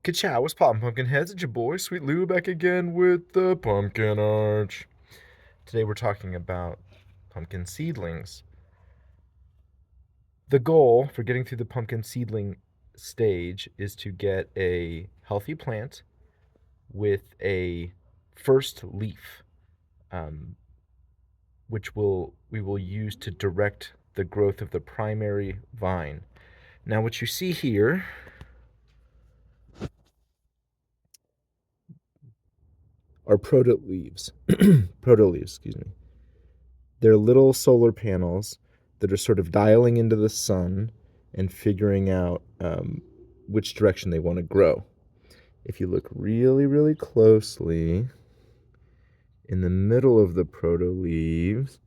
Ka-chow, what's poppin', Pumpkinheads? It's your boy, Sweet Lou, back again with the Pumpkin Arch. Today we're talking about pumpkin seedlings. The goal for getting through the pumpkin seedling stage is to get a healthy plant with a first leaf, um, which we will use to direct the growth of the primary vine. Now, what you see here are proto leaves, excuse me. They're little solar panels that are sort of dialing into the sun and figuring out which direction they want to grow. If you look really, really closely, in the middle of the proto leaves,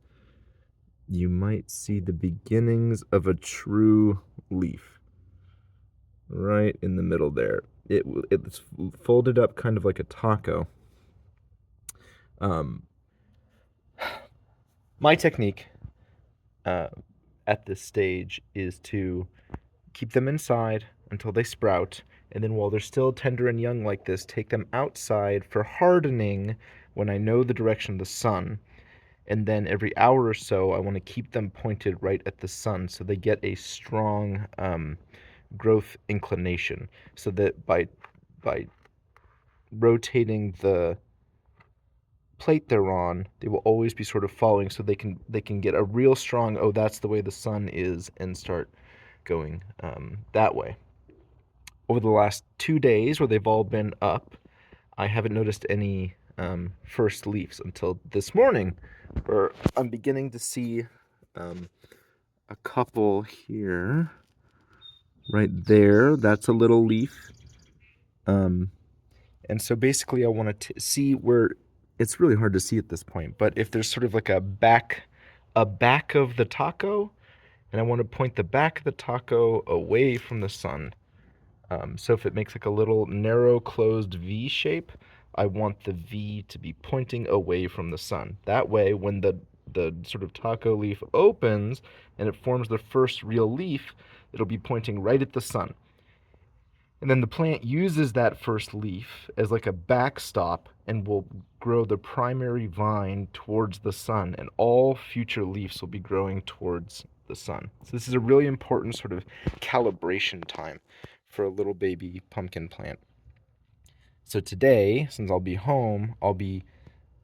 you might see the beginnings of a true leaf. Right in the middle there. It's folded up kind of like a taco. Um, my technique at this stage is to keep them inside until they sprout, and then while they're still tender and young like this, take them outside for hardening when I know the direction of the sun. And then every hour or so, I want to keep them pointed right at the sun so they get a strong growth inclination. So that by rotating the plate they're on, they will always be sort of following, so they can get a real strong, oh, that's the way the sun is, and start going that way. Over the last 2 days, where they've all been up, I haven't noticed any first leaves until this morning, where I'm beginning to see a couple here. Right there, that's a little leaf. And so basically, I want to see where it's really hard to see at this point, but if there's sort of like a back of the taco, and I want to point the back of the taco away from the sun. So if it makes like a little narrow closed V shape, I want the V to be pointing away from the sun. That way, when the sort of taco leaf opens and it forms the first real leaf, it'll be pointing right at the sun. And then the plant uses that first leaf as like a backstop and will grow the primary vine towards the sun, and all future leaves will be growing towards the sun. So this is a really important sort of calibration time for a little baby pumpkin plant. So today, since I'll be home, I'll be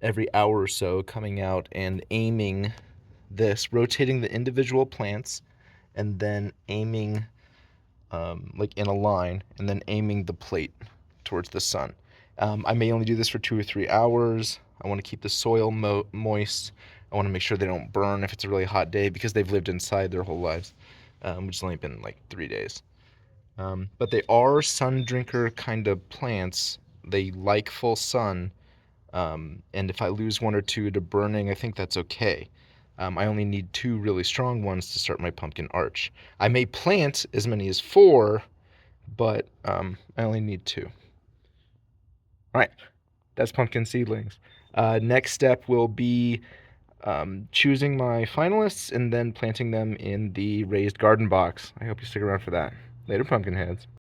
every hour or so coming out and aiming this, rotating the individual plants, and then aiming like in a line, and then aiming the plate towards the sun. I may only do this for 2 or 3 hours. I want to keep the soil moist. I want to make sure they don't burn if it's a really hot day, because they've lived inside their whole lives, which has only been like 3 days. But they are sun drinker kind of plants. They like full sun, and if I lose one or two to burning, I think that's okay. I only need 2 really strong ones to start my pumpkin arch. I may plant as many as 4, but I only need 2. All right, that's pumpkin seedlings. Next step will be choosing my finalists and then planting them in the raised garden box. I hope you stick around for that. Later, pumpkin heads.